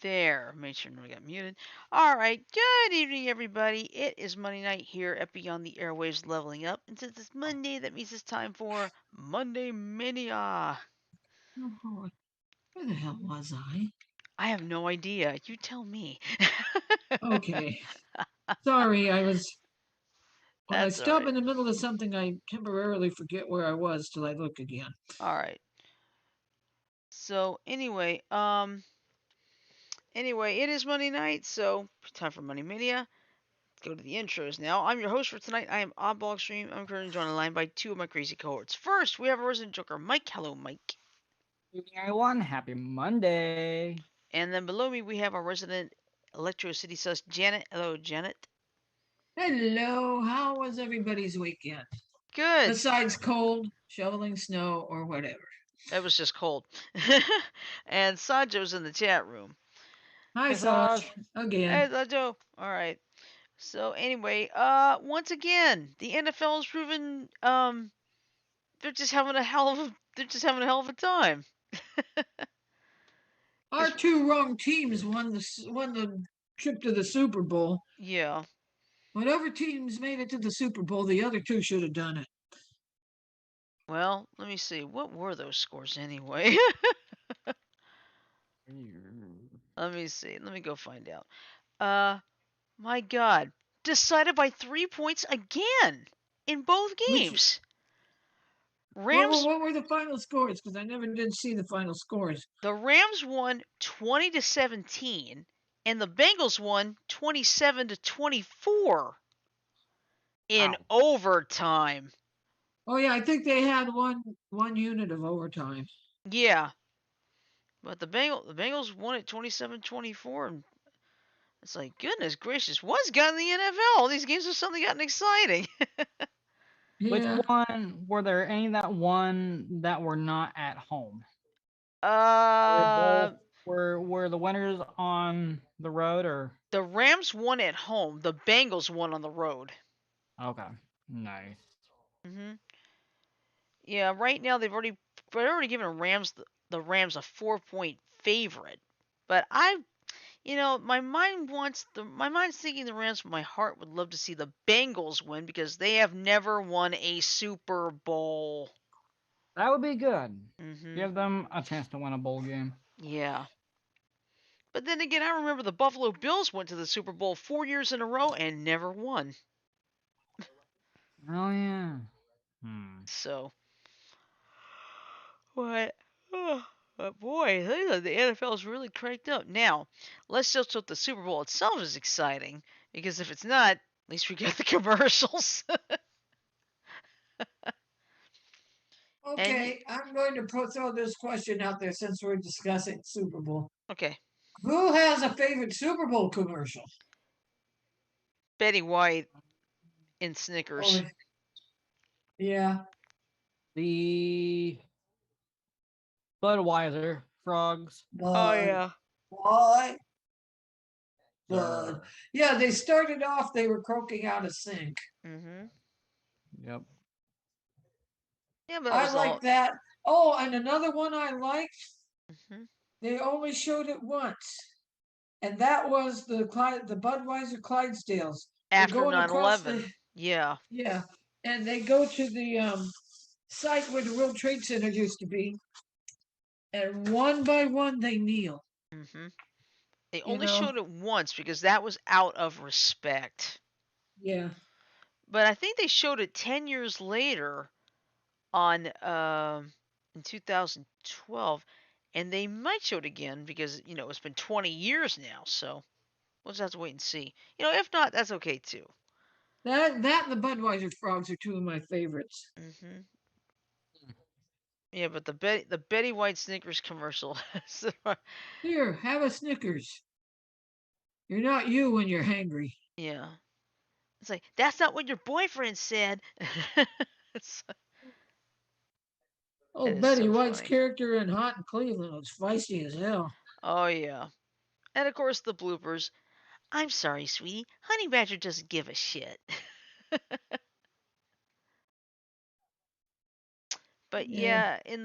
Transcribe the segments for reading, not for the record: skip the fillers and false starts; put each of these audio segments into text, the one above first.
There, made sure nobody got muted. All right, good evening, everybody. It is Monday night here at Beyond the Airwaves Leveling Up. And since it's Monday, that means it's time for Monday Mania. Oh, where the hell was I? I have no idea. You tell me. Okay. Sorry, when I That's all stop right. in the middle of something, I temporarily forget where I was till I look again. All right. So anyway, it is Monday night, so time for Monday Mania. Let's go to the intros now. I'm your host for tonight. I am Oddball Extreme. I'm currently joined on the line by two of my crazy cohorts. First, we have our resident joker, Mike. Hello, Mike. Good evening, everyone. Happy Monday. And then below me, we have our resident Electro City Sus, Janet. Hello, Janet. Hello, how was everybody's weekend? Good. Besides cold, shoveling snow, or whatever. It was just cold. And Sajo's in the chat room. Hi, Hey, Saj. Saj. Again. Hey, Sajo. All right. So anyway, once again, the NFL has proven they're just having a hell of a time. Our two wrong teams won the trip to the Super Bowl. Yeah. Whatever teams made it to the Super Bowl, the other two should have done it. Well, let me see. What were those scores anyway? Let me see. Let me go find out. My God. Decided by 3 points again in both Which games. Rams. what were the final scores? Because I never did see the final scores. The Rams won 20-17, and the Bengals won 27-24 in overtime. Oh yeah, I think they had one unit of overtime. Yeah. But the Bengals won it 27-24, and it's like, goodness gracious, what's gotten the NFL? These games have suddenly gotten exciting. Which Yeah. one were there any that won that were not at home? uh, Were the winners on the road or the Rams won at home. The Bengals won on the road. okay. Nice. Mhm. Yeah, right now they've already given the Rams a 4-point favorite. But my mind's thinking the Rams, but my heart would love to see the Bengals win because they have never won a Super Bowl. That would be good. Mhm. Give them a chance to win a bowl game. Yeah. But then again, I remember the Buffalo Bills went to the Super Bowl 4 years in a row and never won. Oh yeah. So, what? But boy, the NFL is really cranked up. Now, let's just hope the Super Bowl itself is exciting, because if it's not, at least we get the commercials. Okay, I'm going to throw this question out there since we're discussing Super Bowl. Okay, Who has a favorite Super Bowl commercial? Betty White in Oh, Snickers. yeah. The Budweiser frogs. Oh Bud. yeah. What? Bud. Yeah, they started off, they were croaking out a sink. Mhm. Yep. Yeah, but that I was like all. that. Oh, and another one I liked, Mhm. they only showed it once. And that was the Budweiser Clydesdales. They're After going across the 9/11. Yeah. yeah, and they go to the site where the World Trade Center used to be, and one by one they kneel. Mhm. They You only know, showed it once because that was out of respect. yeah. But I think they showed it 10 years later on in 2012, and they might show it again because it's been 20 years now. So we'll just have to wait and see. If not, that's okay too. That and the Budweiser frogs are two of my favorites. Mhm. Yeah, but the Betty White Snickers commercial. Here, have a Snickers. You're not you when you're hangry. Yeah, it's like that's not what your boyfriend said. It's- Oh, It is Betty so White's funny. character in Hot in Cleveland was feisty as hell. Oh yeah. And of course the bloopers. I'm sorry, sweetie. Honey Badger doesn't give a shit. But Yeah. yeah, in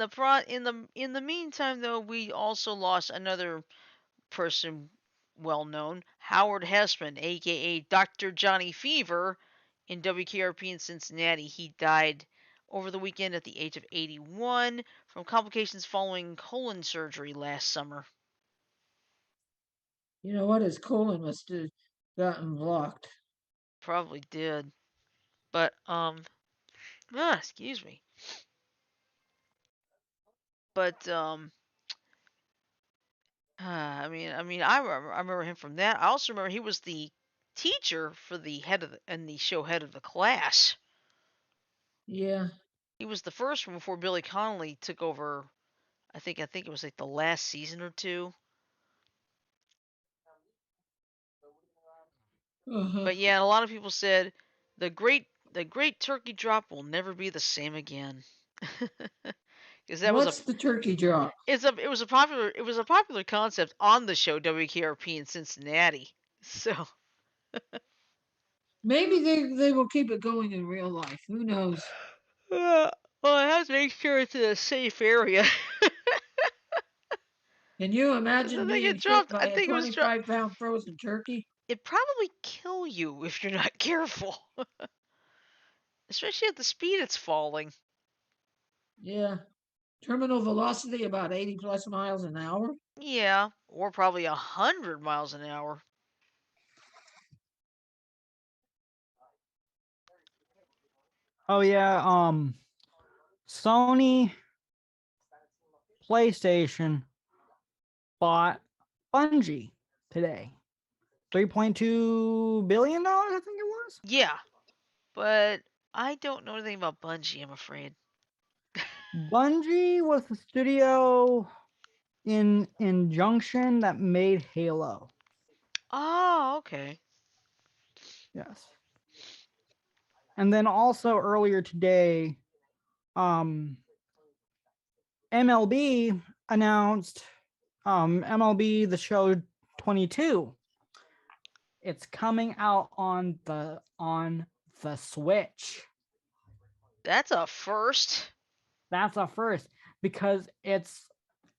the meantime though, we also lost another person well known, Howard Hessman, aka Dr. Johnny Fever, in WKRP in Cincinnati. He died over the weekend at the age of 81 from complications following colon surgery last summer. You know what? His colon must have gotten blocked. Probably did. But excuse me. But I remember him from that. I also remember he was the teacher for the head of the, and the show head of the class. Yeah. He was the first one before Billy Connolly took over. I think it was like the last season or two. Uh-huh. But yeah, a lot of people said the great turkey drop will never be the same again. Because that was a What's the turkey drop? it was a popular concept on the show WKRP in Cincinnati. So Maybe they will keep it going in real life. Who knows? well, I have to make sure it's in a safe area. Can you Because I imagine think being it hit dropped. by I a think it was dropped. 25-pound frozen turkey? It probably kill you if you're not careful, especially at the speed it's falling. Yeah. Terminal velocity about 80 plus miles an hour? Yeah, or probably 100 miles an hour. Oh yeah, Sony PlayStation bought Bungie today. $3.2 billion, I think it was. Yeah, but I don't know anything about Bungie. I'm afraid. Bungie was the studio in Junction that made Halo. Oh, okay. Yes. And then also earlier today, um MLB announced MLB The Show 22. It's coming out on the Switch. That's a first. That's a first because it's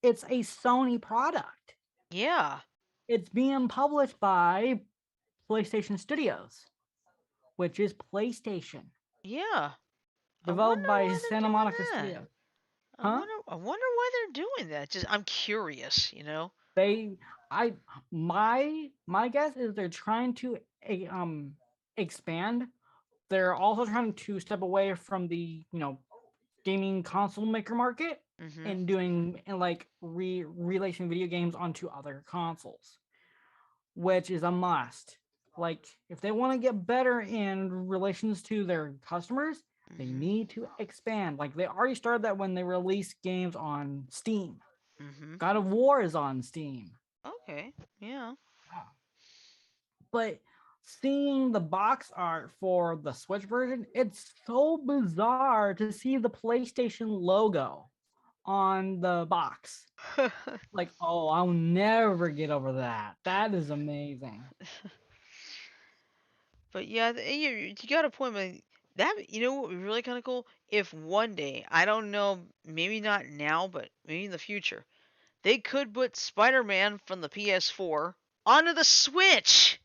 a Sony product. Yeah, It's being published by PlayStation Studios, which is PlayStation, yeah. I developed wonder by why they're Santa doing Monica that. Studios. Huh? I wonder why they're doing that. Just I'm curious. They I my guess is they're trying to expand. They're also trying to step away from the, gaming console maker market Mhm. and doing and like releasing video games onto other consoles, which is a must. Like if they want to get better in relations to their customers, they Mhm. need to expand. Like they already started that when they released games on Steam. Mhm. God of War is on Steam. Okay. Yeah. But seeing the box art for the Switch version, it's so bizarre to see the PlayStation logo on the box. Like, oh, I'll never get over that. That is amazing. But yeah, you got a point. But that what would be really kind of cool if one day, I don't know, maybe not now, but maybe in the future, they could put Spider-Man from the PS4 onto the Switch.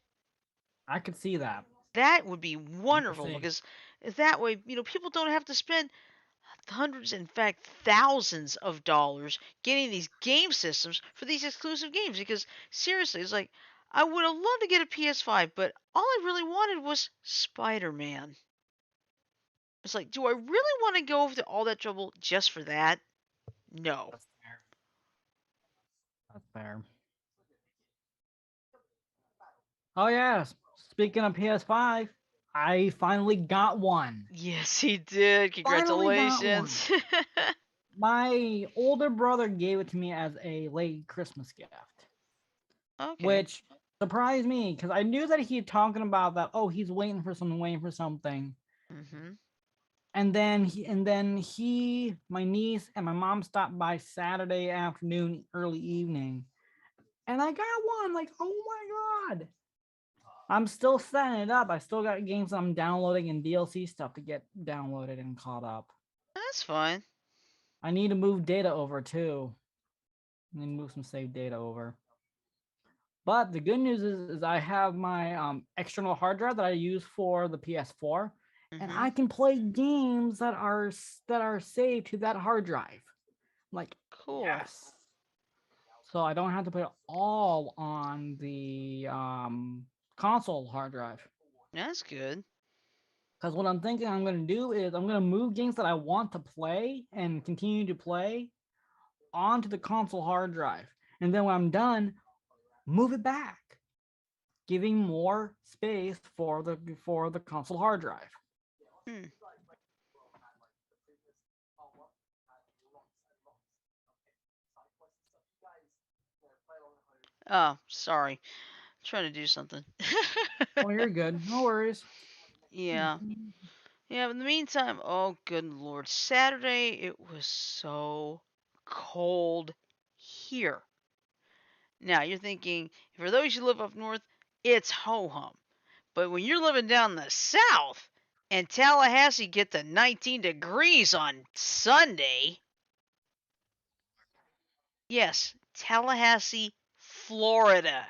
I could see that. That would be We'll wonderful see. because that way, people don't have to spend hundreds, in fact, thousands of dollars getting these game systems for these exclusive games. Because seriously, it's like I would have loved to get a PS5, but all I really wanted was Spider-Man. It's like, do I really want to go to all that trouble just for that? No. That's fair. That's fair. Oh yes. Speaking of PS5, I finally got one. Yes, he did. Finally got one. Congratulations. My older brother gave it to me as a late Christmas gift, Okay. which surprised me because I knew that he had talking about that. Oh, he's waiting for something, waiting for something. Mhm. And then my niece and my mom stopped by Saturday afternoon, early evening, and I got one. Like, oh my god! I'm still setting it up. I still got games I'm downloading and DLC stuff to get downloaded and caught up. That's fine. I need to move data over too. I need to move some saved data over. But the good news is I have my external hard drive that I use for the PS4, and Mm-hmm. I can play games that are saved to that hard drive. Like, Cool. yes. So I don't have to put it all on the console hard drive. That's good. Because what I'm thinking I'm going to do is I'm going to move games that I want to play and continue to play onto the console hard drive. And then when I'm done, move it back, giving more space for the console hard drive. Hmm. Oh, sorry. I'm trying to do something. Oh, you're good. No worries. Yeah. Yeah, in the meantime, oh good lord. Saturday it was so cold here. Now you're thinking, for those who live up north, it's ho hum. But when you're living down the south and Tallahassee get to 19 degrees on Sunday, yes, Tallahassee, Florida.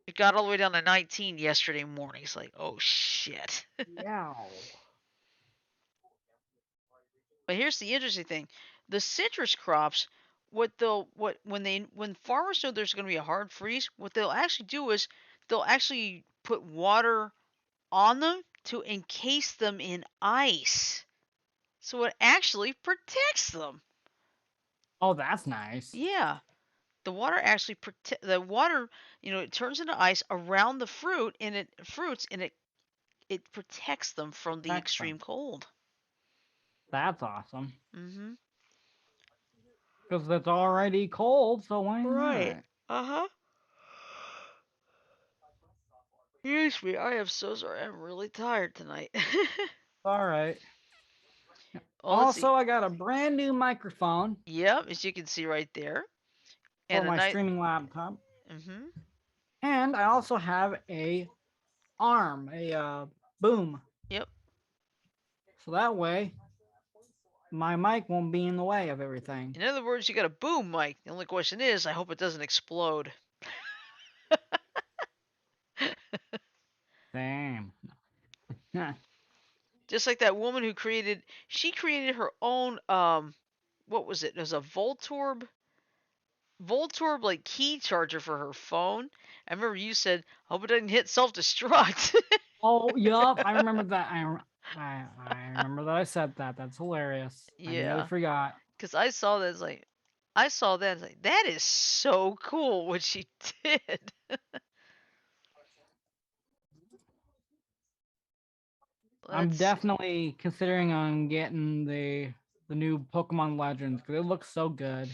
It got all the way down to 19 yesterday morning. It's like, oh shit. Yeah. But here's the interesting thing: the citrus crops, when farmers know there's going to be a hard freeze, what they'll actually do is they'll actually put water on them to encase them in ice, so it actually protects them. Oh, that's nice. Yeah, the water actually the water, it turns into ice around the fruits, and it protects them from the Protects them. extreme cold. That's awesome. Mhm. Because it's already cold, so why Right. not? Uh huh. Excuse me, I am so sorry. I'm really tired tonight. All right. Well, let's see. Also, I got a brand new microphone Yep, as you can see right there, for and a my nice. streaming laptop, Mhm. and I also have a arm, a boom, Yep. so that way my mic won't be in the way of everything. In other words, you got a boom mic. The only question is, I hope it doesn't explode. Damn. Just like that woman who she created her own what was it? It was a Voltorb like key charger for her phone. I remember you said, "Hope it doesn't hit self-destruct." Oh, yup. I remember that. I remember that I said that. That's hilarious. I nearly Yeah, forgot. because I saw that. It's like, I saw that. It's like, that is so cool what she did. I'm Let's see. definitely considering on getting the new Pokemon Legends because it looks so good.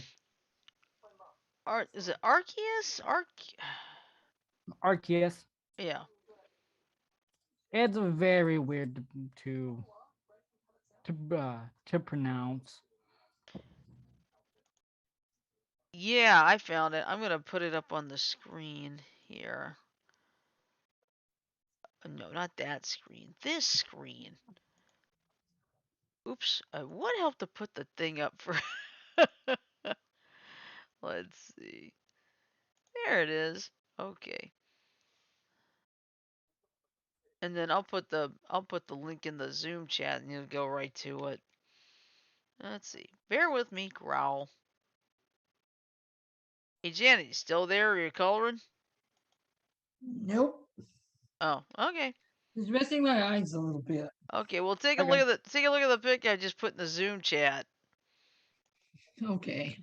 Is it Arceus? Arceus. Yeah. It's very weird to pronounce. Yeah, I found it. I'm gonna put it up on the screen here. No, not that screen. This screen. Oops. What helped to put the thing up for? Let's see. There it is. Okay. And then I'll put the link in the Zoom chat, and you'll go right to it. Let's see. Bear with me, growl. Hey Janet, you still there? Are you coloring? Nope. Oh, okay. It's messing my eyes a little bit. Okay, well take a look Okay. at the pic I just put in the Zoom chat. Okay.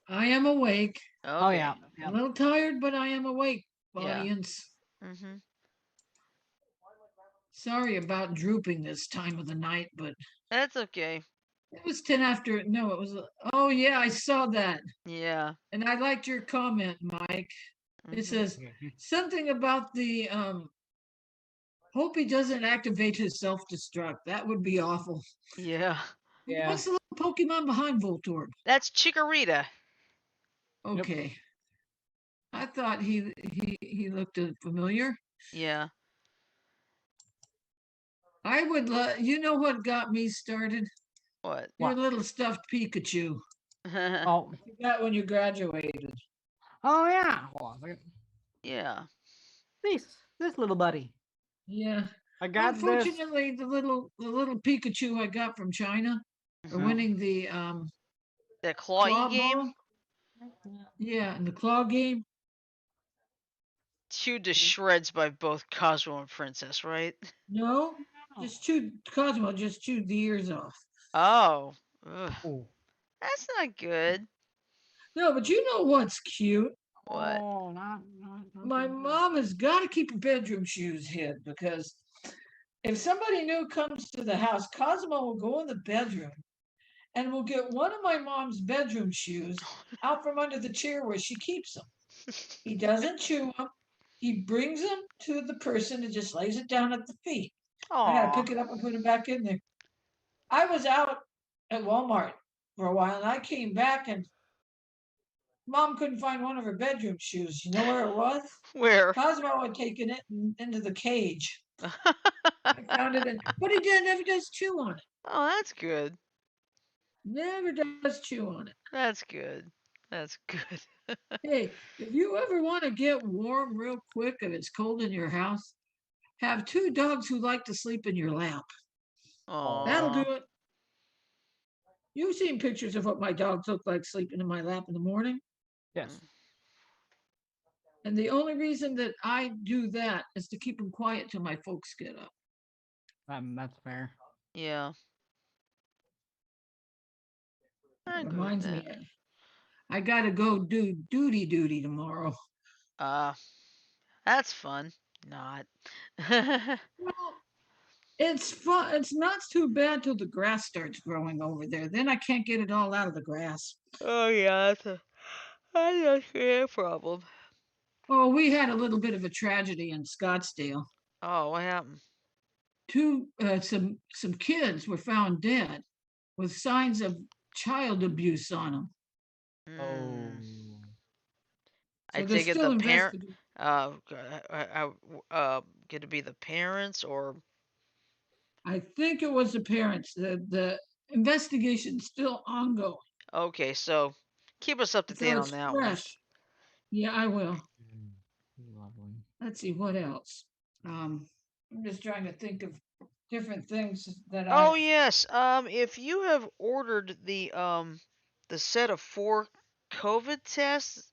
I am awake. Oh yeah. Okay. A Yeah. little tired, but I am awake, Yeah. audience. Mhm. Sorry about drooping this time of the night, but That's okay. it was 10 after. No, it was. Oh, yeah, I saw that. Yeah. And I liked your comment, Mike. It Mhm. says something about the Hope he doesn't activate his self-destruct. That would be awful. Yeah. Yeah. What's the little Pokemon behind Voltorb? That's Chikorita. Okay. I thought he looked familiar. Yeah. I would you know what got me started? What? Your What? little stuffed Pikachu. Oh. You got when you graduated. Oh yeah. Hold on a second. Yeah. This little buddy. Yeah. I got this. Unfortunately, the little Pikachu I got from China are Mhm. winning the That claw claw game. ball. Yeah, in the claw game. Chewed to shreds by both Cosmo and Princess, right? No, just chewed Cosmo just chewed the ears off. Oh. Ugh. Oh. That's not good. No, but you know what's cute? What? Oh, not My mom has got to keep her bedroom shoes hid because if somebody new comes to the house, Cosmo will go in the bedroom and will get one of my mom's bedroom shoes out from under the chair where she keeps them. He doesn't chew them. He brings them to the person and just lays it down at the feet. I got to Aw. pick it up and put it back in there. I was out at Walmart for a while and I came back and mom couldn't find one of her bedroom shoes. You know where it was? Where? Cosmo had taken it into the cage. I found it, but he never does chew on it. Oh, that's good. Never does chew on it. That's good. That's good. Hey, if you ever want to get warm real quick and it's cold in your house, have two dogs who like to sleep in your lap. That'll do Aw. it. You've seen pictures of what my dogs look like sleeping in my lap in the morning. Yes. And the only reason that I do that is to keep them quiet till my folks get up. That's fair. Yeah. I That agree with reminds that. me, I gotta go do duty tomorrow. That's fun. Not. Well, it's fun. It's not too bad till the grass starts growing over there. Then I can't get it all out of the grass. Oh yeah, that's a problem. Oh, we had a little bit of a tragedy in Scottsdale. Oh, what happened? Some kids were found dead with signs of child abuse on them. Oh. I So they're take it still the parent, investigating. get to be the parents or I think it was the parents. The investigation's still ongoing. okay. So keep us up to So date on it's that one. fresh. Yeah, I will. Lovely. Let's see what else. I'm just trying to think of different things that Oh I. yes. If you have ordered the set of 4 COVID tests,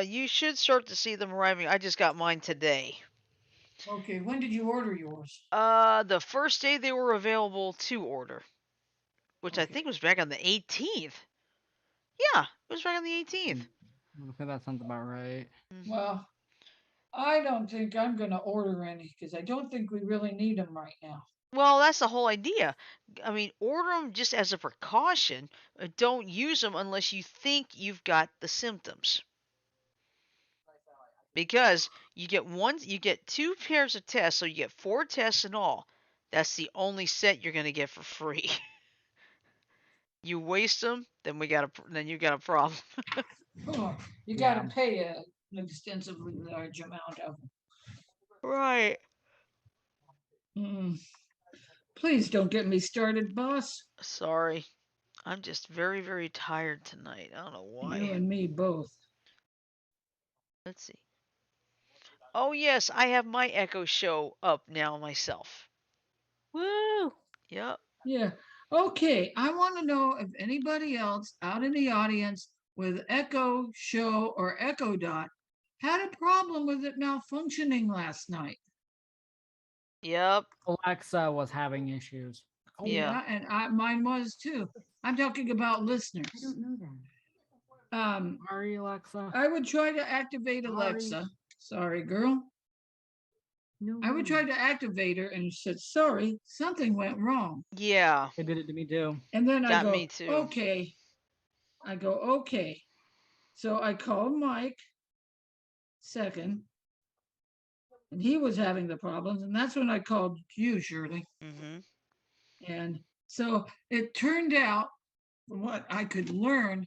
you should start to see them arriving. I just got mine today. Okay, when did you order yours? The first day they were available to order, which I Okay. think was back on the 18th. Yeah, it was back on the 18th. Okay, that sounds about right. Well, I don't think I'm going to order any because I don't think we really need them right now. Well, that's the whole idea. I mean, order them just as a precaution. Don't use them unless you think you've got the symptoms. Because you get 2 pairs of tests, so you get 4 tests in all. That's the only set you're gonna get for free. You waste them, then you got a problem. Oh, you Yeah. got to pay an extensively large amount of them. Right. Please don't get me started, boss. Sorry. I'm just very, very tired tonight. I don't know why. You and me both. Let's see. Oh yes, I have my Echo show up now myself. Woo! Yep. Yeah. Okay. I want to know if anybody else out in the audience with Echo Show or Echo Dot had a problem with it malfunctioning last night. Yep. Alexa was having issues. Oh, yeah, and mine was too. I'm talking about listeners. I don't know that. Sorry, Alexa. I would try to activate Alexa. Sorry, girl. No. I would try to activate her and said, sorry, something went wrong. Yeah. They did it to me too. And then I Got go, me too. okay. I go, okay. So I called Mike second. and he was having the problems, and that's when I called you, Shirley. Mm-hmm. And so it turned out, from what I could learn,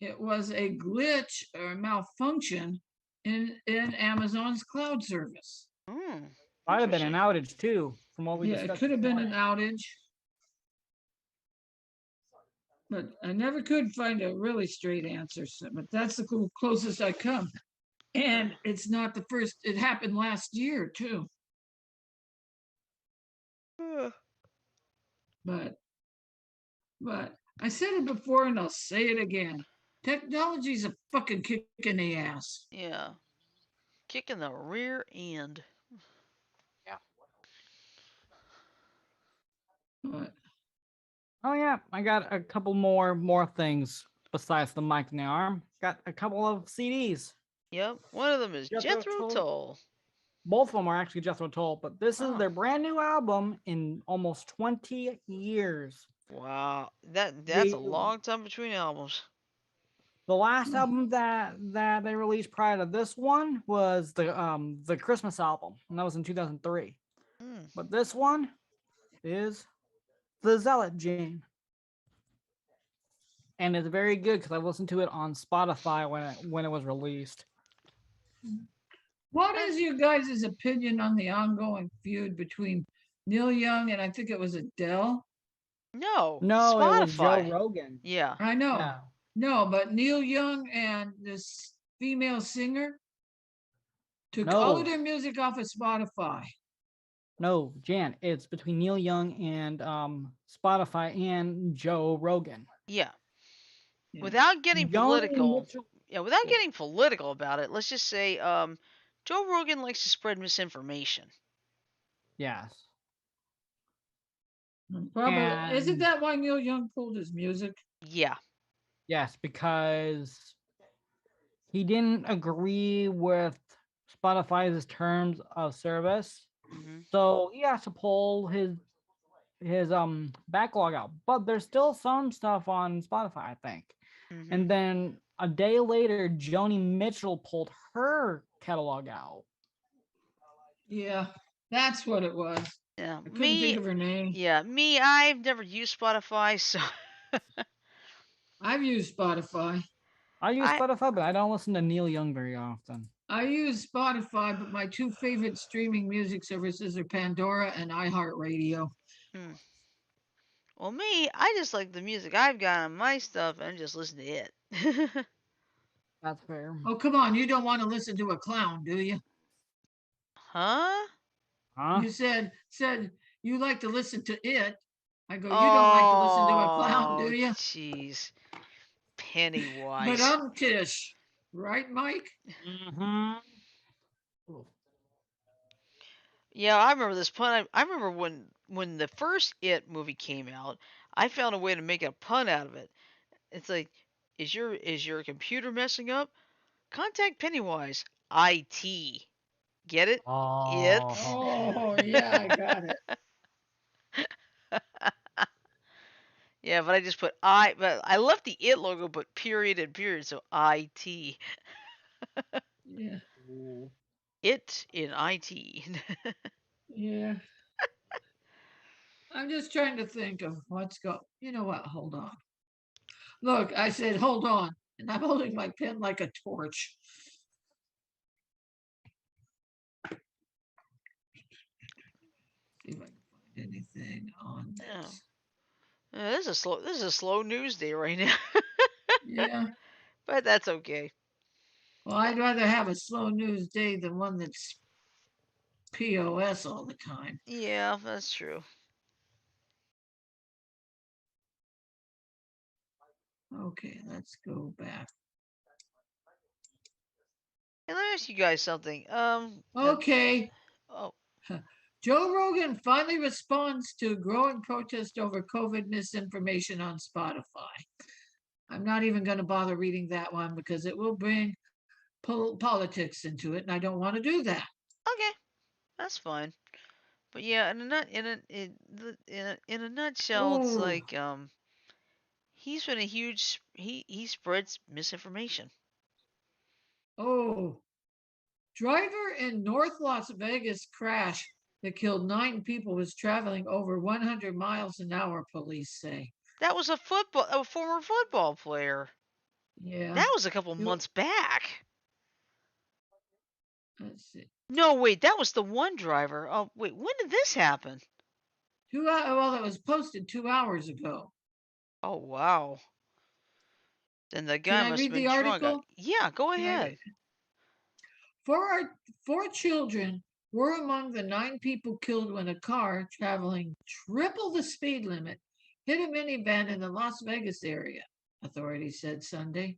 it was a glitch or a malfunction in Amazon's cloud service. Might have been an Interesting. outage too, from what we Yeah, it discussed could have been an before. outage, but I never could find a really straight answer. But that's the closest I come. And it's not the first, it happened last year too. But but I said it before and I'll say it again. Technology's a fucking kick in the ass. Yeah. Kicking the rear end. Yeah. But Oh yeah, I got a couple more things besides the mic in the arm. Got a couple of CDs. Yep. One of them is Jethro Jethro Tull. Tull. Both of them are actually Jethro Tull, but this is Oh. their brand new album in almost 20 years. Wow. That's The a long time between albums. the last album that they released prior to this one was the Christmas album, and that was in 2003. Mm. But this one is the Zealot Gene. And it's very good because I listened to it on Spotify when it was released. what is you guys' opinion on the ongoing feud between Neil Young and I think it was Adele? No. No, it was Joe Spotify. Rogan. Yeah. I know. Yeah. No, but Neil Young and this female singer took all of No, their music off of Spotify. no, Jan, it's between Neil Young and Spotify and Joe Rogan. Yeah. Yeah. Without getting Young and political. Mitchell. Yeah, without Yeah. getting political about it, let's just say Joe Rogan likes to spread misinformation. Yes. Probably isn't And that why Neil Young pulled his music? Yeah. yes, because he didn't agree with Spotify's terms of service. Mm-hmm. So he has to pull his backlog out. But there's still some stuff on Spotify, I think. Mm-hmm. And then a day later, Joni Mitchell pulled her catalog out. Yeah, that's what it was. Yeah. I couldn't think Me. of her name. Yeah. Me. I've never used Spotify, so I've used Spotify. I use I. Spotify, but I don't listen to Neil Young very often. I use Spotify, but my two favorite streaming music services are Pandora and iHeartRadio. Hmm. Well, me. I just like the music I've got on my stuff and just listen to it. That's fair. Oh, come on, you don't want to listen to a clown, do you? Huh? Huh? You said you like to listen to it. I go, you don't like to listen to a clown, Oh, do you? jeez. But Pennywise. Tish, right, Mike? Mm-hmm. Yeah, I remember this pun. I remember when the first It movie came out, I found a way to make a pun out of it. It's like, is your computer messing up? Contact Pennywise. IT. Get it? It. Oh. Oh, yeah, I got it. Yeah, but I just put but I left the It logo, but period and period, so IT. Yeah, It in IT. yeah. I'm just trying to think of what's go. You know what? Hold on. Look, I said hold on, and I'm holding my pen like a torch. See if I can find anything on Yeah. this. This is a slow news day right now, Yeah. but that's okay. Well, I'd rather have a slow news day than one that's POS all the time. Yeah, that's true. Okay, let's go back. Hey, let me ask you guys something. Okay. Oh, Joe Rogan finally responds to growing protest over COVID misinformation on Spotify. I'm not even going to bother reading that one because it will bring politics into it, and I don't want to do that. okay, that's fine. But yeah, in a nutshell, it's Oh, like he's been a huge he spreads misinformation. oh, Driver in North Las Vegas crash that killed 9 people was traveling over 100 miles an hour, police say. That was a former football player. Yeah. That was a couple months back. Let's see. No, wait, that was the one driver. Oh, wait, when did this happen? Well, that was posted 2 hours ago. Oh, wow. Then the guy Can I must have read been the drunk. article? Yeah, go ahead. Four children were among the 9 people killed when a car traveling triple the speed limit hit a minivan in the Las Vegas area, authorities said Sunday.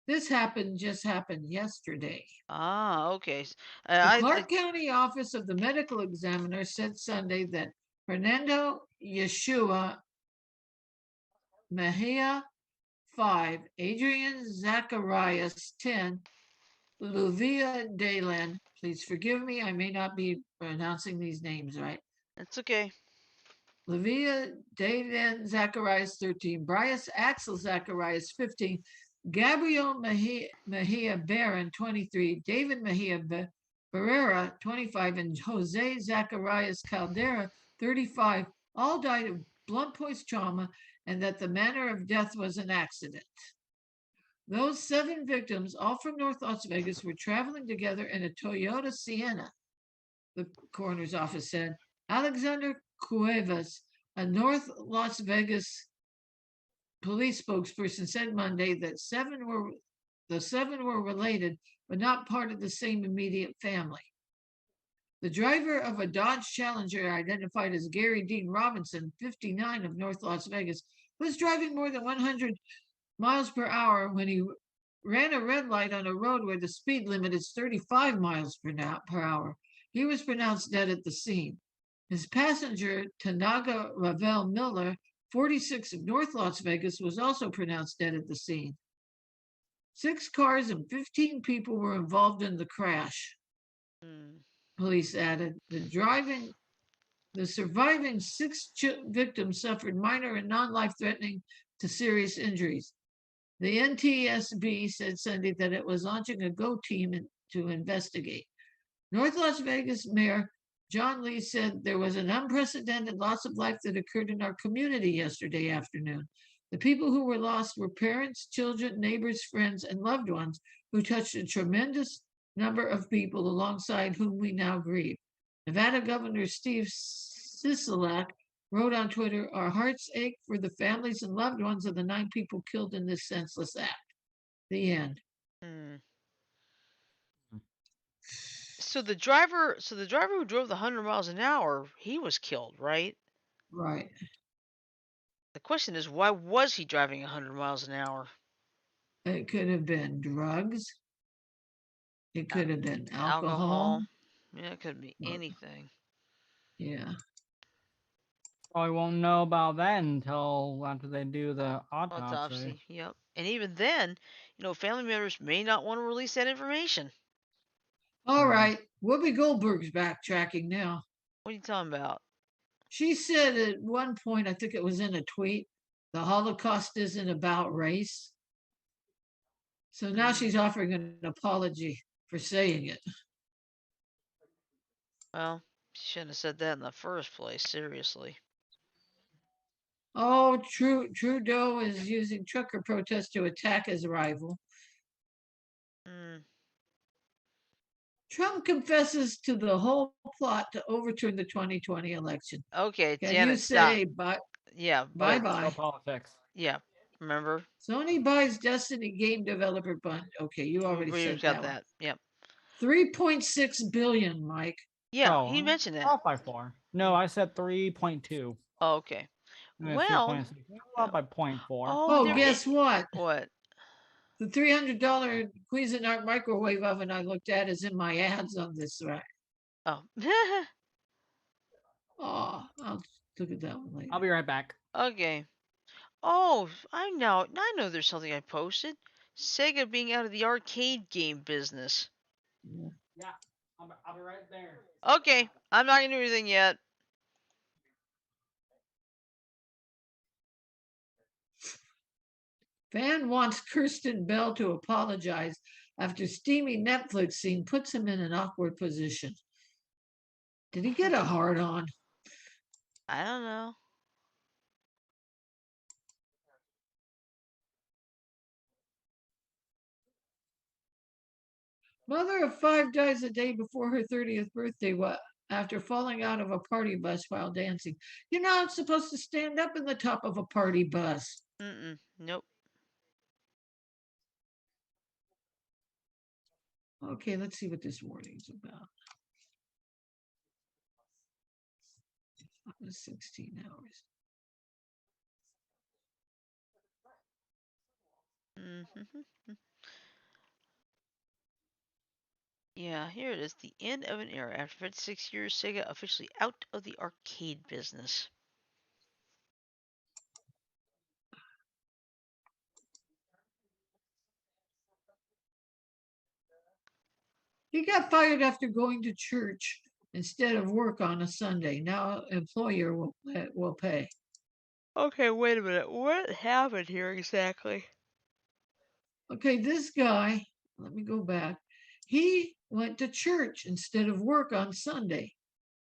This just happened yesterday. Ah, okay. The Clark County Office of the Medical Examiner said Sunday that Fernando Yeshua Mejia 5, Adrian Zacharias 10, Luvia Daylan, please forgive me, I may not be pronouncing these names right. That's okay. Luvia Daylan Zacharias 13, Bryce Axel Zacharias 15, Gabriel Mejia Barron 23, David Mejia Barrera 25, and Jose Zacharias Caldera 35 all died of blunt force trauma, and that the manner of death was an accident. Those 7 victims, all from North Las Vegas, were traveling together in a Toyota Sienna, the coroner's office said. Alexander Cuevas, a North Las Vegas police spokesperson, said Monday that the 7 were related, but not part of the same immediate family. The driver of a Dodge Challenger, identified as Gary Dean Robinson, 59, of North Las Vegas, was driving more than 100 miles per hour when he ran a red light on a road where the speed limit is 35 miles per hour. He was pronounced dead at the scene. His passenger, Tanaga Ravel Miller, 46, of North Las Vegas, was also pronounced dead at the scene. 6 cars and 15 people were involved in the crash. Police added. The surviving 6 victims suffered minor and non-life-threatening to serious injuries. The NTSB said Sunday that it was launching a GO team to investigate. North Las Vegas Mayor John Lee said there was an unprecedented loss of life that occurred in our community yesterday afternoon. The people who were lost were parents, children, neighbors, friends, and loved ones who touched a tremendous number of people alongside whom we now grieve. Nevada Governor Steve Sisolak wrote on Twitter, "Our hearts ache for the families and loved ones of the 9 people killed in this senseless act." The end. So the driver who drove the 100 miles an hour, he was killed, right? Right. The question is, why was he driving 100 miles an hour? It could have been drugs. It could have been alcohol. Yeah, it could be anything. Yeah. Probably won't know about that until after they do the autopsy. Yep. And even then, family members may not want to release that information. All right. Whoopi Goldberg's backtracking now. What are you talking about? She said at one point, I think it was in a tweet, the Holocaust isn't about race. So now she's offering an apology for saying it. Well, she shouldn't have said that in the first place, seriously. Oh, Trudeau is using trucker protests to attack his rival. Trump confesses to the whole plot to overturn the 2020 election. Okay, Can Janet, you say bye? Yeah, bye-bye. No politics. Yeah, remember? Sony buys Destiny game developer bund. Okay, you already said that. That. Yep. 3.6 billion, Mike. Yeah, he mentioned that. Off by 4. No, I said 3.2. Oh, okay. Well, off by 0.4. Oh, guess what? What? The $300 Cuisinart microwave oven I looked at is in my ads on this rack. Oh. Oh, I'll look at that one later. I'll be right back. Okay. Oh, I know there's something I posted. Sega being out of the arcade game business. Yeah, I'll be right there. Okay, I'm not gonna do anything yet. Fan wants Kirsten Bell to apologize after steamy Netflix scene puts him in an awkward position. Did he get a hard on? I don't know. Mother of five dies a day before her 30th birthday after falling out of a party bus while dancing. You're not supposed to stand up in the top of a party bus. Nope. Okay, let's see what this warning's about. 16 hours. Mm-hmm. Yeah, here it is. The end of an era. After 56 years, Sega officially out of the arcade business. He got fired after going to church instead of work on a Sunday. Now employer will pay. Okay, wait a minute. What happened here exactly? Okay, this guy, let me go back. He went to church instead of work on Sunday,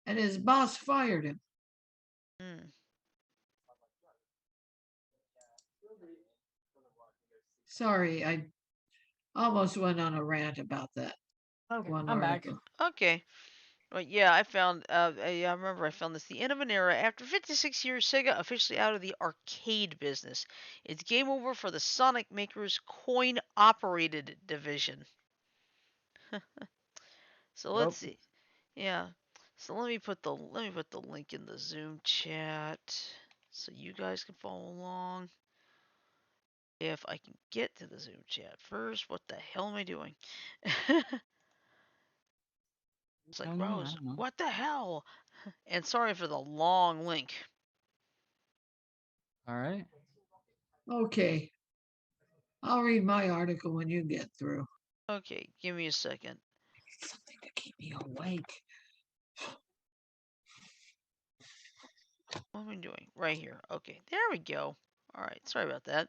and his boss fired him. Mm. Sorry, I almost went on a rant about that Okay, one I'm back. article. Okay. Well, yeah, I found. I remember I found this. The end of an era. After 56 years, Sega officially out of the arcade business. It's game over for the Sonic makers' coin-operated division. So let's Yep. see. Yeah. So let me put the link in the Zoom chat so you guys can follow along. If I can get to the Zoom chat first, what the hell am I doing? It's like, I don't know. I Rose, don't know. what the hell? And sorry for the long link. All right. Okay, I'll read my article when you get through. Okay, give me a second. Something to keep me awake. What am I doing? Right here. Okay, there we go. Alright, sorry about that.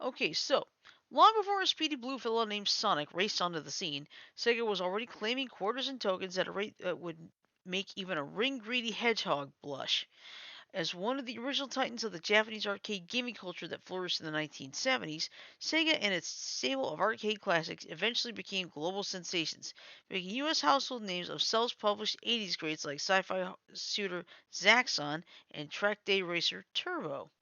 Okay, so, long before a speedy blue fella named Sonic raced onto the scene, Sega was already claiming quarters and tokens at a rate that would make even a ring-greedy hedgehog blush. As one of the original titans of the Japanese arcade gaming culture that flourished in the 1970s, Sega and its stable of arcade classics eventually became global sensations, making U.S. household names of self-published 80s greats like sci-fi shooter Zaxxon and track day racer Turbo.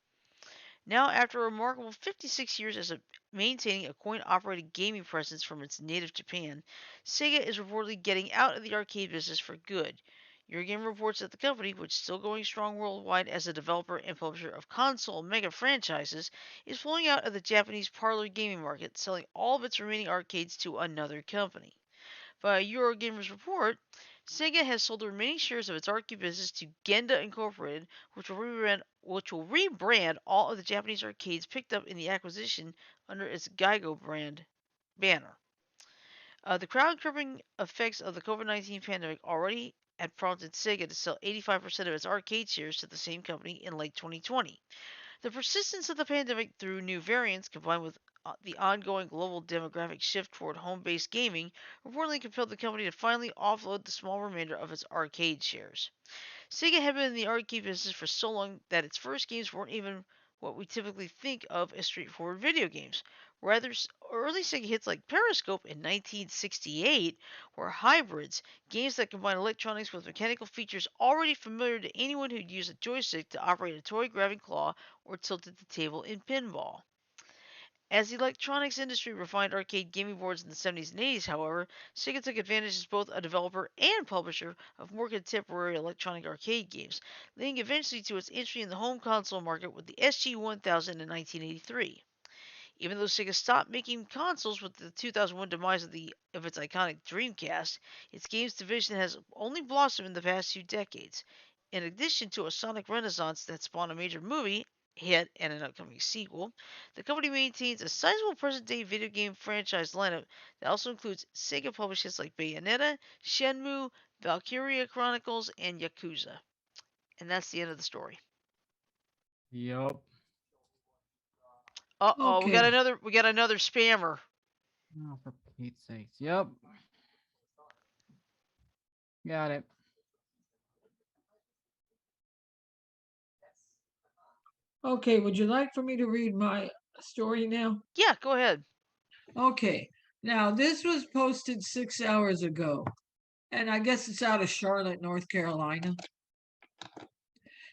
Now, after a remarkable 56 years as maintaining a coin-operated gaming presence from its native Japan, Sega is reportedly getting out of the arcade business for good. Eurogame reports that the company, which is still going strong worldwide as a developer and publisher of console mega franchises, is pulling out of the Japanese parlor gaming market, selling all of its remaining arcades to another company. By Eurogamer's report, Sega has sold the remaining shares of its arcade business to Genda Incorporated, which will rebrand all of the Japanese arcades picked up in the acquisition under its Geigo brand banner. The crowd-cripping effects of the COVID-19 pandemic already had prompted Sega to sell 85% of its arcade shares to the same company in late 2020. The persistence of the pandemic through new variants, combined with the ongoing global demographic shift toward home based gaming, reportedly compelled the company to finally offload the small remainder of its arcade shares. Sega had been in the arcade business for so long that its first games weren't even what we typically think of as straightforward video games. Rather, early Sega hits like Periscope in 1968 were hybrids, games that combine electronics with mechanical features already familiar to anyone who'd used a joystick to operate a toy grabbing claw or tilted the table in pinball. As the electronics industry refined arcade gaming boards in the 70s and 80s, however, Sega took advantage as both a developer and publisher of more contemporary electronic arcade games, leading eventually to its entry in the home console market with the SG-1000 in 1983. Even though Sega stopped making consoles with the 2001 demise of its iconic Dreamcast, its games division has only blossomed in the past 2 decades. In addition to a Sonic renaissance that spawned a major movie hit and an upcoming sequel, the company maintains a sizable present-day video game franchise lineup that also includes Sega publishers like Bayonetta, Shenmue, Valkyria Chronicles, and Yakuza. And that's the end of the story. Yep. Uh oh, Okay. we got another spammer. Oh, for Heat sinks. Yep. Got it. Okay, would you like for me to read my story now? Yeah, go ahead. Okay, now this was posted 6 hours ago, and I guess it's out of Charlotte, North Carolina.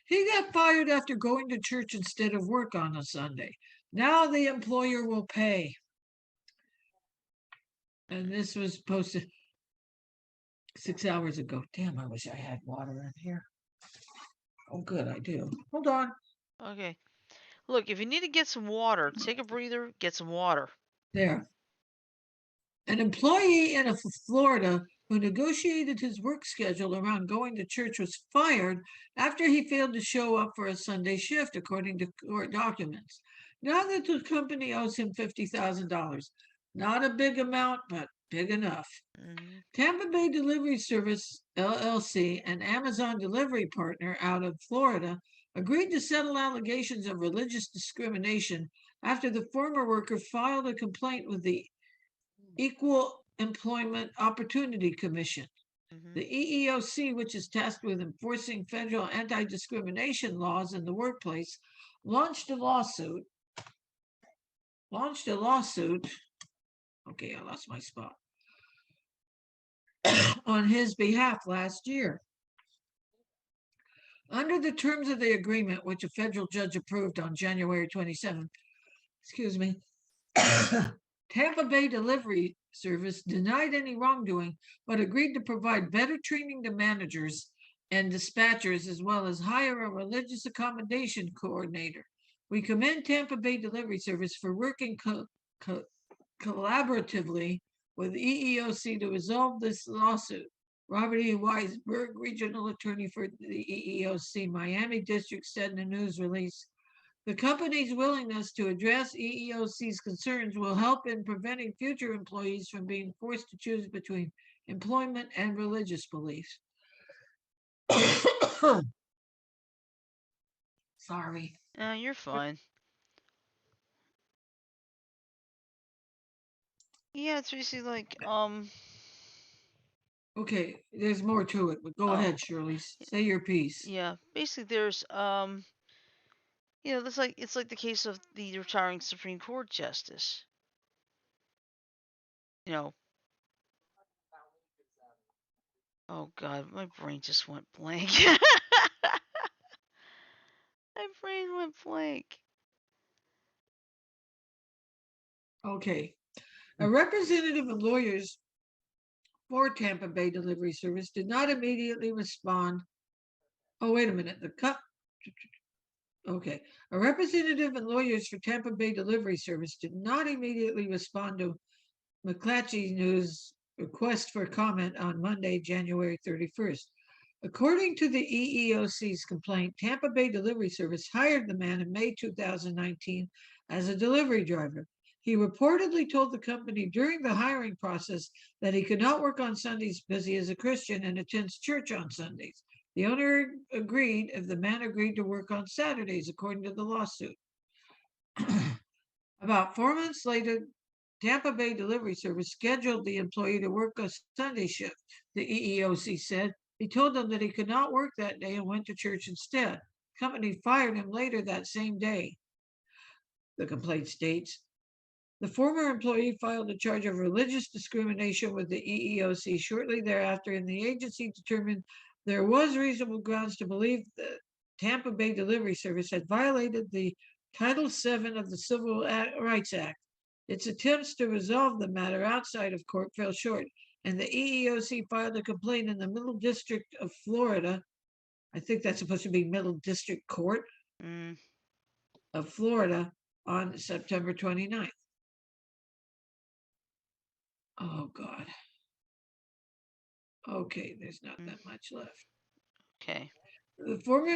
He got fired after going to church instead of work on a Sunday. Now the employer will pay. And this was posted 6 hours ago. Damn, I wish I had water in here. Oh, good, I do. Hold on. Okay. Look, if you need to get some water, take a breather, get some water. There. An employee in Florida who negotiated his work schedule around going to church was fired after he failed to show up for a Sunday shift, according to court documents. Now that the company owes him $50,000. Not a big amount, but big enough. Mm-hmm. Tampa Bay Delivery Service, LLC, an Amazon delivery partner out of Florida, agreed to settle allegations of religious discrimination after the former worker filed a complaint with the Equal Employment Opportunity Commission. Mm-hmm. The EEOC, which is tasked with enforcing federal anti-discrimination laws in the workplace, launched a lawsuit. Okay, I lost my spot. On his behalf last year. Under the terms of the agreement, which a federal judge approved on January 27th, Tampa Bay Delivery Service denied any wrongdoing, but agreed to provide better training to managers and dispatchers, as well as hire a religious accommodation coordinator. We commend Tampa Bay Delivery Service for working collaboratively with EEOC to resolve this lawsuit. Robert E. Weisberg, regional attorney for the EEOC Miami District, said in a news release, the company's willingness to address EEOC's concerns will help in preventing future employees from being forced to choose between employment and religious beliefs. Sorry. You're fine. Yeah, it's basically like, Okay, there's more to it, but go ahead, Shirley. Say your piece. Yeah, basically there's, it's like the case of the retiring Supreme Court justice. You know. Oh God, my brain just went blank. My brain went blank. Okay. A representative of lawyers for Tampa Bay Delivery Service did not immediately respond. Oh, wait a minute. Okay. A representative and lawyers for Tampa Bay Delivery Service did not immediately respond to McClatchy News' request for comment on Monday, January 31st. According to the EEOC's complaint, Tampa Bay Delivery Service hired the man in May 2019 as a delivery driver. He reportedly told the company during the hiring process that he could not work on Sundays because he is a Christian and attends church on Sundays. The owner agreed if the man agreed to work on Saturdays, according to the lawsuit. About 4 months later, Tampa Bay Delivery Service scheduled the employee to work a Sunday shift, the EEOC said. He told them that he could not work that day and went to church instead. The company fired him later that same day, the complaint states. The former employee filed a charge of religious discrimination with the EEOC shortly thereafter, and the agency determined there was reasonable grounds to believe that Tampa Bay Delivery Service had violated the Title VII of the Civil Rights Act. Its attempts to resolve the matter outside of court fell short, and the EEOC filed a complaint in the Middle District of Florida. I think that's supposed to be Middle District Court of Florida on September 29th. Oh, God. Okay, there's not that much left. Okay. The former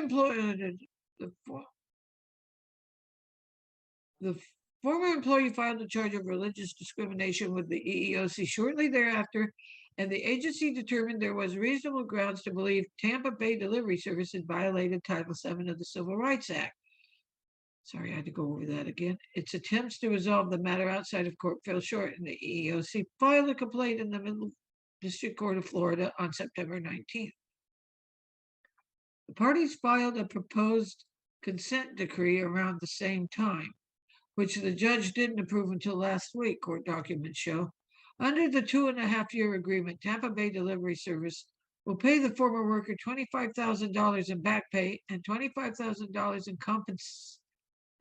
employee filed a charge of religious discrimination with the EEOC shortly thereafter, and the agency determined there was reasonable grounds to believe Tampa Bay Delivery Service had violated Title VII of the Civil Rights Act. Sorry, I had to go over that again. Its attempts to resolve the matter outside of court fell short, and the EEOC filed a complaint in the Middle District Court of Florida on September 19th. The parties filed a proposed consent decree around the same time, which the judge didn't approve until last week, court documents show. Under the 2.5-year agreement, Tampa Bay Delivery Service will pay the former worker $25,000 in back pay and $25,000 in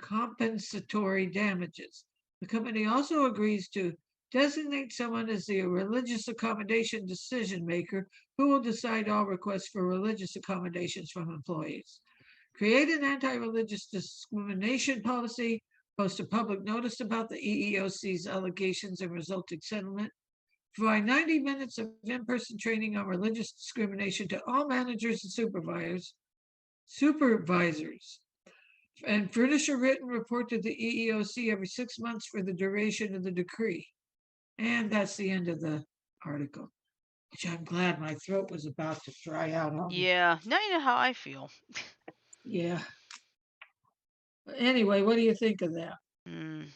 compensatory damages. The company also agrees to designate someone as the religious accommodation decision maker who will decide all requests for religious accommodations from employees. Create an anti-religious discrimination policy, post a public notice about the EEOC's allegations and resulting settlement, provide 90 minutes of in-person training on religious discrimination to all managers and supervisors, and furnish a written report to the EEOC every 6 months for the duration of the decree. And that's the end of the article, which I'm glad my throat was about to dry out on me. Yeah, now you know how I feel. Yeah. Anyway, what do you think of that? Mm.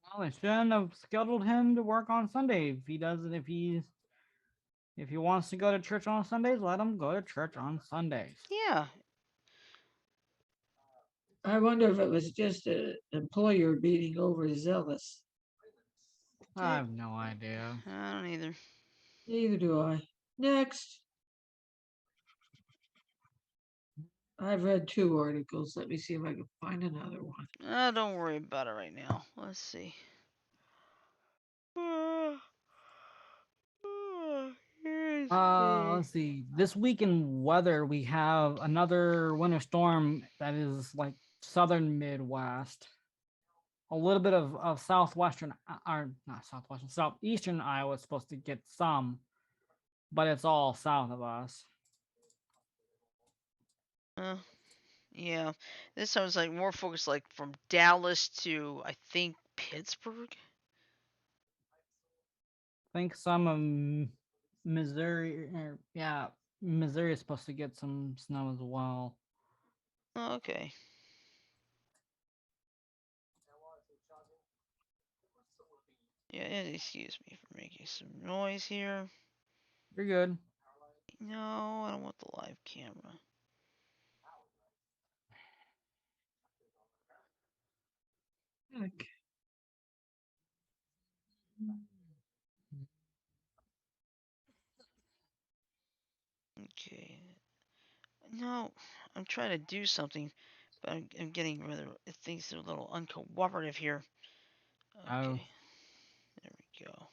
Well, they shouldn't have scheduled him to work on Sunday. If he doesn't, if he wants to go to church on Sundays, let him go to church on Sundays. Yeah. I wonder if it was just an employer being overzealous. I have no idea. I don't either. Neither do I. Next. I've read 2 articles. Let me see if I can find another one. Don't worry about it right now. Let's see. Let's see. This week in weather, we have another winter storm that is like southern Midwest. A little bit of southwestern, or not southwestern, southeastern Iowa is supposed to get some, but it's all south of us. Yeah. This sounds like more focused like from Dallas to, I think, Pittsburgh. I think some of Missouri, Missouri is supposed to get some snow as well. Okay. Yeah, excuse me for making some noise here. You're good. No, I don't want the live camera. Okay. Okay. No, I'm trying to do something, but I'm getting rather things are a little uncooperative here. Okay. Oh. There we go.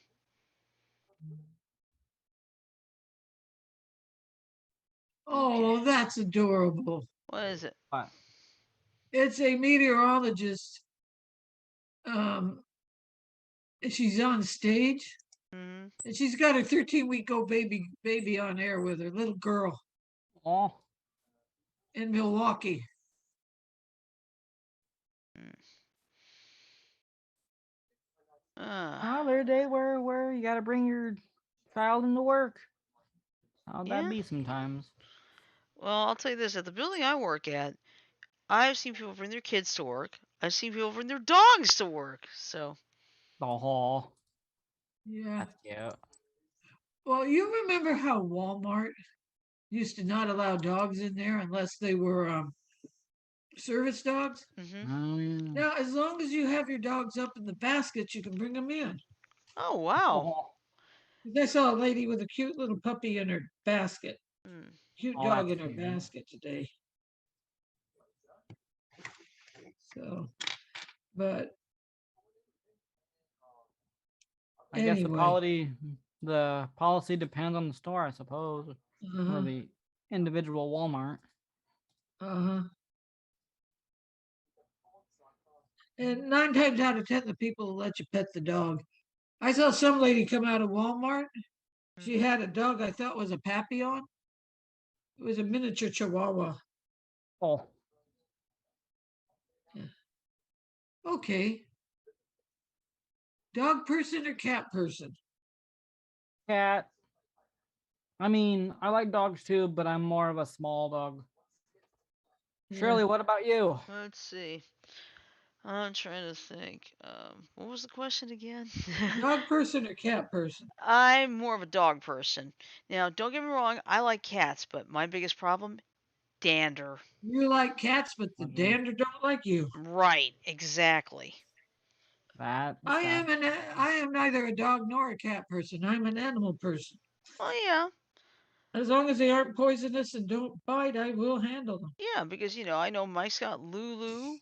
Oh, Okay. that's adorable. What is it? What? It's a meteorologist. She's on stage, Mm-hmm. and she's got her 13-week-old baby on air with her little girl Oh. in Milwaukee. There's a day where you got to bring your child into work. How'd Yeah. that be sometimes? Well, I'll tell you this: at the building I work at, I've seen people bring their kids to work. I've seen people bring their dogs to work. So. Oh. Yeah. That's cute. Well, you remember how Walmart used to not allow dogs in there unless they were service dogs? Mm-hmm. Now, as long as you have your dogs up in the baskets, you can bring them in. Oh wow. Oh, I saw a lady with a cute little puppy in her basket. Mm. Cute Oh, dog that's in her cute. basket today. So, but I guess anyway, the policy depends on the store, I suppose, uh-huh, or the individual Walmart. uh-huh. And 9 times out of 10, the people will let you pet the dog. I saw some lady come out of Walmart. She had a dog I thought was a Papillon. It was a miniature Chihuahua. Oh, Yeah. Okay. Dog person or cat person? cat. I mean, I like dogs too, but I'm more of a small dog Yeah. Shirley, what about you? Let's see. I'm trying to think. What was the question again? Dog person or cat person? I'm more of a dog person. Now, don't get me wrong, I like cats, but my biggest problem, dander. You like cats, but the Mhm. dander don't like you. Right, exactly. That I that am I am neither a dog nor a cat person. I'm an animal person. Oh yeah, As long as they aren't poisonous and don't bite, I will handle them. yeah, because I know Mike's got Lulu,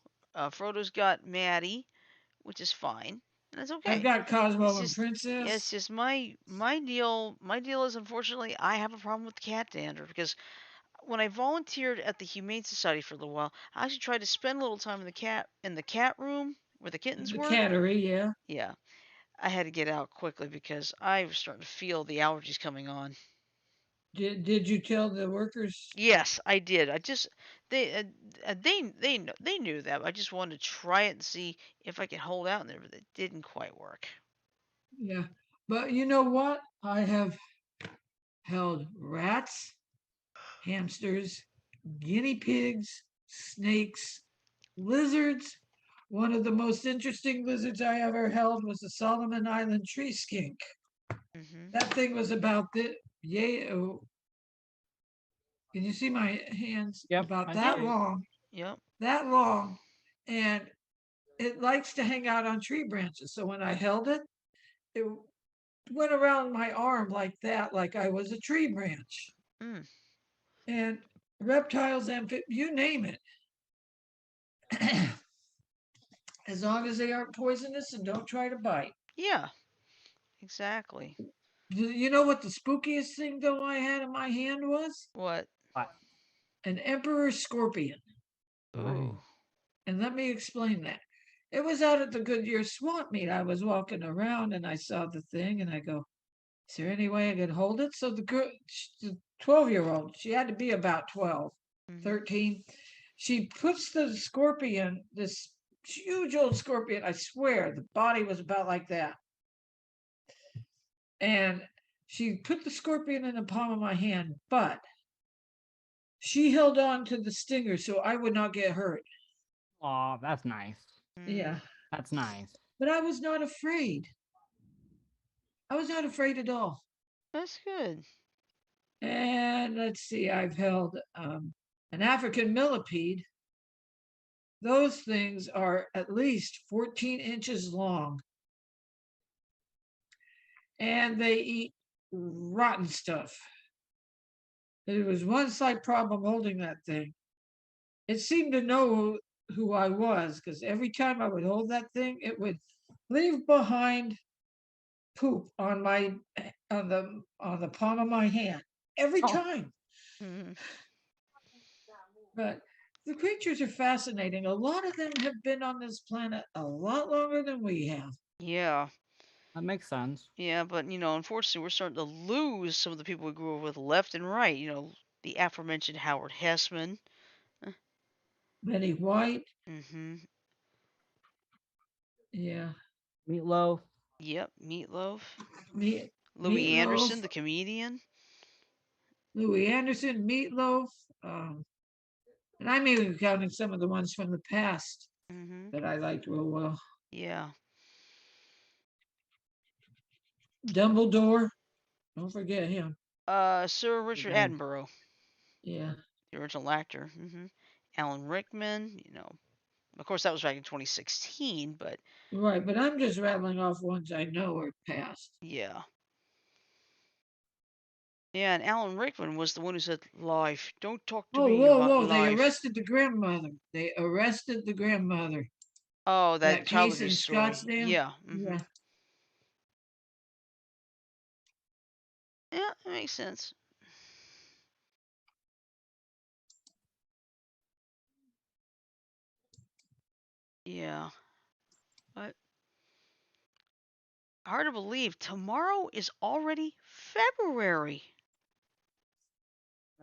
Frodo's got Maddie, which is fine, and that's I've okay. got It's Cosmo and just, yeah, it's Princess. just my deal. My deal is unfortunately I have a problem with cat dander because when I volunteered at the Humane Society for a little while, I actually tried to spend a little time in the cat room where the kittens The were. cattery, yeah. Yeah, I had to get out quickly because I was starting to feel the allergies coming on. Did you tell the workers? Yes, I did. I just they they knew that. I just wanted to try it and see if I could hold out in there, but it didn't quite work. Yeah. But you know what? I have held rats, hamsters, guinea pigs, snakes, lizards. One of the most interesting lizards I ever held was the Solomon Island tree skink. Mhm. That thing was about this, yay, oh, can you see my hands? Yep, About I see that it. long, Yep. that long. And it likes to hang out on tree branches. So when I held it, it went around my arm like that, like I was a tree branch. Mm. And reptiles, you name it. As long as they aren't poisonous and don't try to bite. Yeah. Exactly. You know what the spookiest thing though I had in my hand was? What? What? An emperor scorpion. Nice. Ooh. And let me explain that. It was out at the Goodyear swamp meet. I was walking around and I saw the thing and I go, is there any way I could hold it? So the 12-year-old, she had to be about 12, Mhm. 13. She puts the scorpion, this huge old scorpion, I swear, the body was about like that. And she put the scorpion in the palm of my hand, but she held on to the stinger so I would not get hurt. Oh, that's nice. Yeah. Mm. That's nice. But I was not afraid. I was not afraid at all. That's good. And let's see, I've held an African millipede. Those things are at least 14 inches long and they eat rotten stuff. There was one slight problem holding that thing. It seemed to know who I was because every time I would hold that thing, it would leave behind poop on my on the palm of my hand every Oh, time. Mhm. But the creatures are fascinating. A lot of them have been on this planet a lot longer than we have. Yeah. that makes sense. Yeah, but unfortunately, we're starting to lose some of the people we grew up with left and right. The aforementioned Howard Hessman. Betty White, Mhm. yeah, Meatloaf. Yep. Meatloaf. meat, Louis meatloaf, Anderson, the comedian. Louis Anderson, meatloaf, um, and I'm even counting some of the ones from the past Mhm. that I liked real well. Yeah. Dumbledore, don't forget him. Sir Richard Okay. Attenborough, Yeah, the original actor. Alan Rickman. Of course, that was back in 2016, but right. But I'm just rattling off ones I know are past. yeah. Yeah, and Alan Rickman was the one who said, "Life, don't talk to Oh, me whoa, about whoa! They life." arrested the grandmother. They arrested the grandmother. Oh, That that child case abuse in story. Scottsdale. Yeah. Yeah. Yeah, that makes sense. Yeah. But hard to believe tomorrow is already February.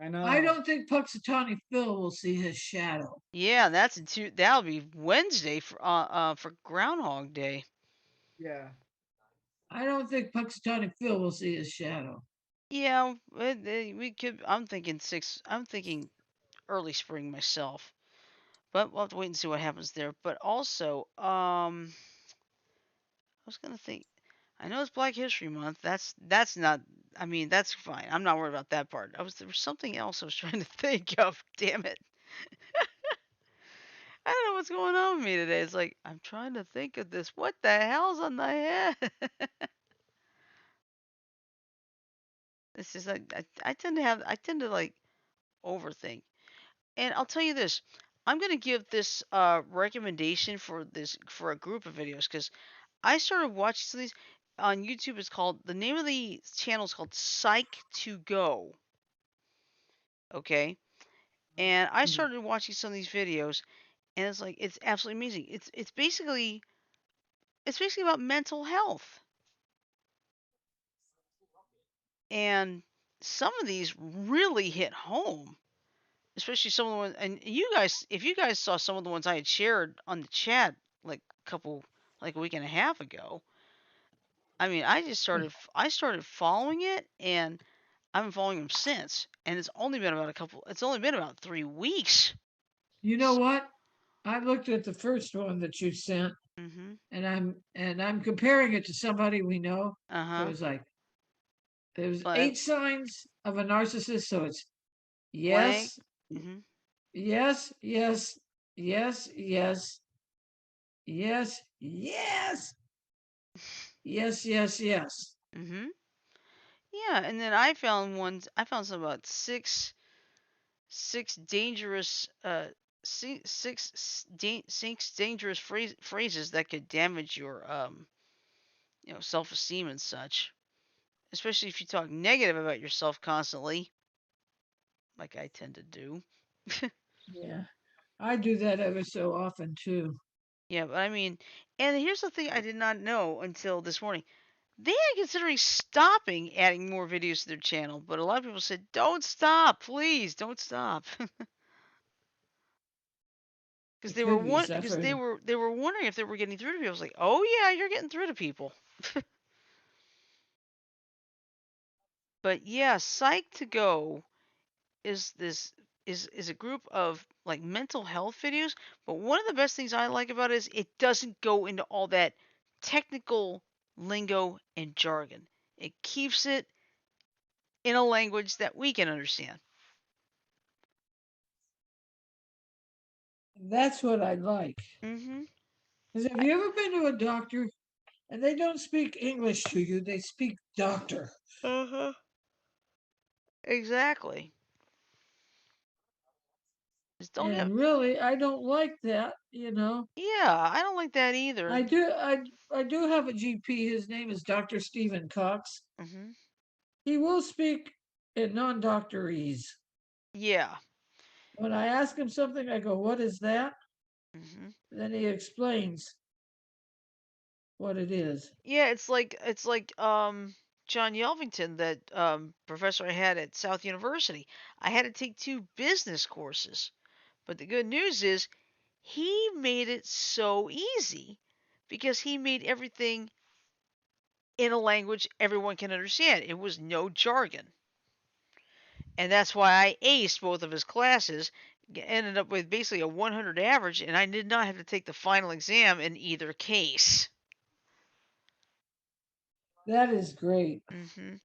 I I know. don't think Puxatawny Phil will see his shadow. Yeah, that's that'll be Wednesday for Groundhog Day. Yeah. I don't think Puxatawny Phil will see his shadow. Yeah, we could. I'm thinking early spring myself. But we'll have to wait and see what happens there. But also, I was gonna think. I know it's Black History Month. That's not. I mean, that's fine. I'm not worried about that part. There was something else I was trying to think of. Damn it. I don't know what's going on with me today. It's like I'm trying to think of this. What the hell's on my head? It's just like I tend to like overthink. And I'll tell you this. I'm gonna give this recommendation for a group of videos because I started watching some of these on YouTube. It's called the name of the channel is called Psych to Go. Okay, and I Mhm. started watching some of these videos, and it's like it's absolutely amazing. It's basically about mental health, and some of these really hit home, especially some of the ones. And you guys, if you guys saw some of the ones I had shared on the chat like like a week and a half ago, I mean, I started following it, and I've been following them since, and it's only been about 3 weeks. You know what? I looked at the first one that you sent, Mm-hmm. and I'm comparing it to somebody we know. So Uh-huh. it's like there's But 8 signs of a narcissist. So it's blank. yes, Mm-hmm. yes, yes, yes, yes, yes, yes, yes, yes, yes. Mm-hmm. Yeah, and then I found some about six dangerous six dangerous phrases that could damage your self-esteem and such, especially if you talk negative about yourself constantly, like I tend to do. Yeah, I do that ever so often too. Yeah, but I mean, and here's the thing I did not know until this morning. They are considering stopping adding more videos to their channel, but a lot of people said, "Don't stop, please, don't stop," because It could be because they suffering. were wondering if they were getting through to people. I was like, "Oh yeah, you're getting through to people." But yeah, Psych to Go is this is a group of like mental health videos. But one of the best things I like about it is it doesn't go into all that technical lingo and jargon. It keeps it in a language that we can understand. That's what I like. Mm-hmm. Because have you ever been to a doctor and they don't speak English to you? They speak doctor. Uh-huh. Exactly. Just don't have. And really, I don't like that. Yeah, I don't like that either. I do have a GP. His name is Dr. Stephen Cox. Mm-hmm. He will speak in non-doctorese. Yeah. When I ask him something, I go, "What is that?" Mm-hmm. Then he explains what it is. Yeah, it's like John Yelvington, that professor I had at South University. I had to take 2 business courses. But the good news is he made it so easy because he made everything in a language everyone can understand. It was no jargon. And that's why I aced both of his classes, ended up with basically a 100 average, and I did not have to take the final exam in either case. That is great. Hmm.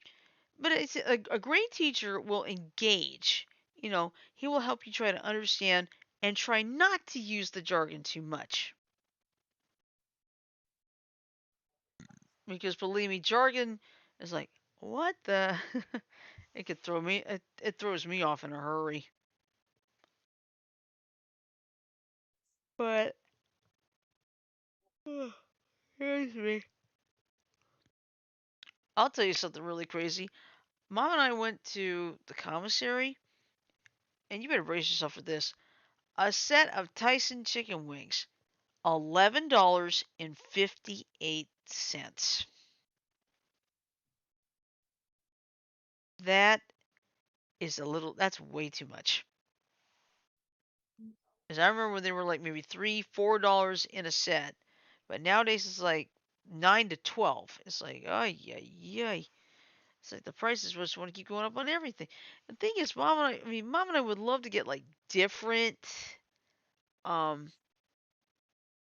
But it's a great teacher will engage. He will help you try to understand and try not to use the jargon too much. Because believe me, jargon is like, what the? It could throw me, it throws me off in a hurry. But, excuse me. I'll tell you something really crazy. Mom and I went to the commissary, and you better brace yourself for this. A set of Tyson chicken wings, $11.58. That that's way too much. Because I remember when they were like maybe $3, $4 in a set, but nowadays it's like 9 to 12. It's like, oh yeah, yeah. It's like the prices just want to keep going up on everything. The thing is, Mom and I would love to get like different um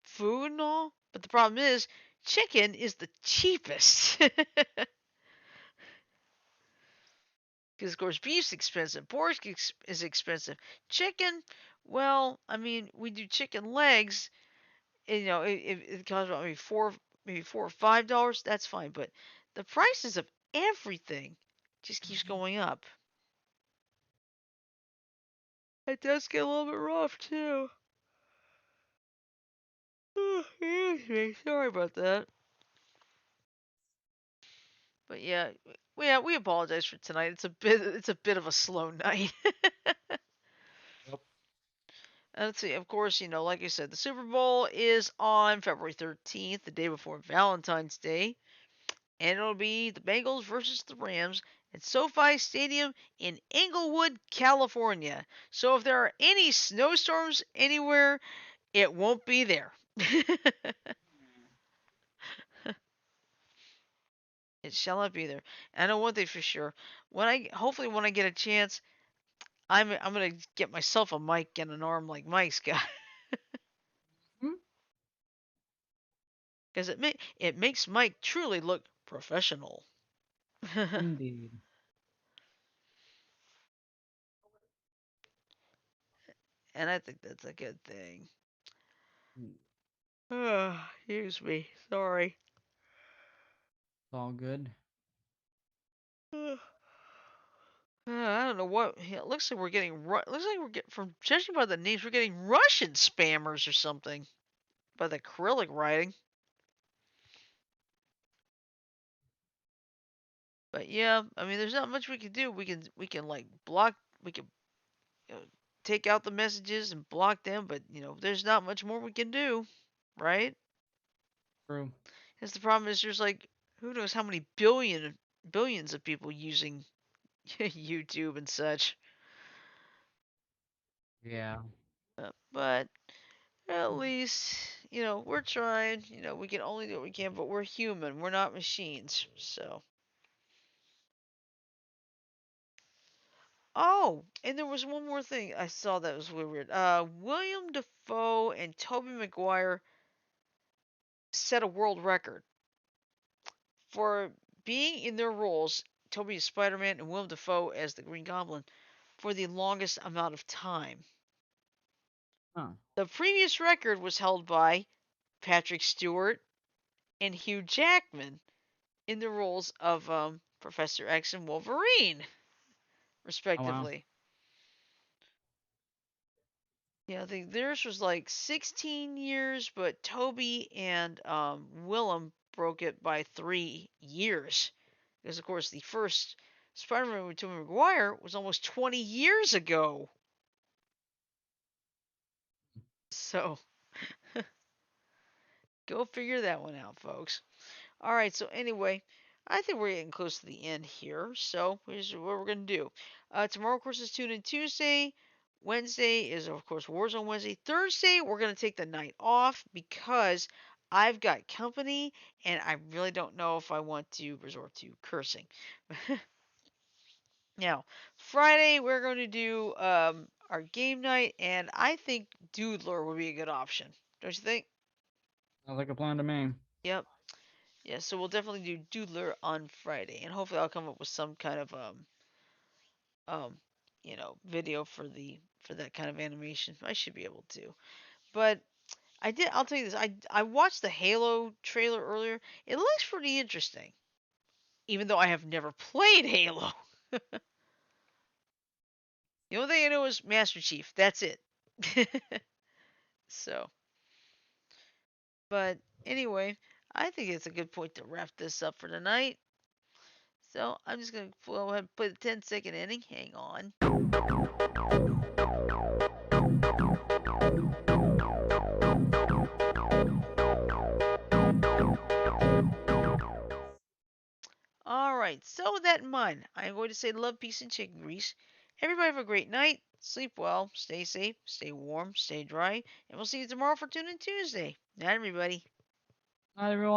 food and all. But the problem is, chicken is the cheapest. Because of course beef's expensive, pork is expensive. Chicken, well, I mean, we do chicken legs. And, it costs about maybe $4 or $5. That's fine, but the prices of everything just keeps going up. It does get a little bit rough too. Excuse me. Sorry about that. But yeah, we apologize for tonight. It's a bit of a slow night. Yep. And let's see. Of course, like I said, the Super Bowl is on February 13th, the day before Valentine's Day, and it'll be the Bengals versus the Rams at SoFi Stadium in Inglewood, California. So if there are any snowstorms anywhere, it won't be there. It shall not be there. I know one thing for sure. Hopefully when I get a chance, I'm gonna get myself a mic and an arm like Mike's got, because it makes Mike truly look professional. Indeed. And I think that's a good thing. Mm, Excuse me. Sorry. It's all good. I don't know what. Yeah, it looks like we're getting. Looks like we're getting, from judging by the names, we're getting Russian spammers or something by the acrylic writing. But yeah, I mean, there's not much we can do. We can like block. We can you know, take out the messages and block them. But there's not much more we can do, right? True. Because the problem is, there's like who knows how many billions of people using YouTube and such. Yeah. But at least, we're trying. We can only do what we can, but we're human. We're not machines. So. Oh, and there was one more thing I saw that was really weird. William Dafoe and Tobey Maguire set a world record for being in their roles, Tobey as Spider-Man and Willem Dafoe as the Green Goblin, for the longest amount of time. Huh. The previous record was held by Patrick Stewart and Hugh Jackman in the roles of Professor X and Wolverine, Oh wow. respectively. Yeah, I think theirs was like 16 years, but Toby and Willem broke it by 3 years. Because, of course, the first Spider Man with Tobey Maguire was almost 20 years ago. So, go figure that one out, folks. All right, so anyway, I think we're getting close to the end here. So here's what we're going to do. Tomorrow, of course, is Tune In Tuesday. Wednesday is, of course, Warzone Wednesday. Thursday, we're going to take the night off because I've got company and I really don't know if I want to resort to cursing. Now, Friday, we're going to do our game night, and I think Doodler would be a good option. Don't you think? Sounds like a plan to me. Yep. Yeah, so we'll definitely do Doodler on Friday, and hopefully I'll come up with some kind of um video for that kind of animation. I should be able to. But I'll tell you this. I watched the Halo trailer earlier. It looks pretty interesting. Even though I have never played Halo. The only thing I know is Master Chief. That's it. So, but anyway, I think it's a good point to wrap this up for tonight. So I'm just gonna go ahead and play the 10-second ending. Hang on. Alright, so with that in mind, I'm going to say love, peace, and chicken grease. Everybody have a great night. Sleep well, stay safe, stay warm, stay dry, and we'll see you tomorrow for Tune In Tuesday. Night, everybody. Not everyone.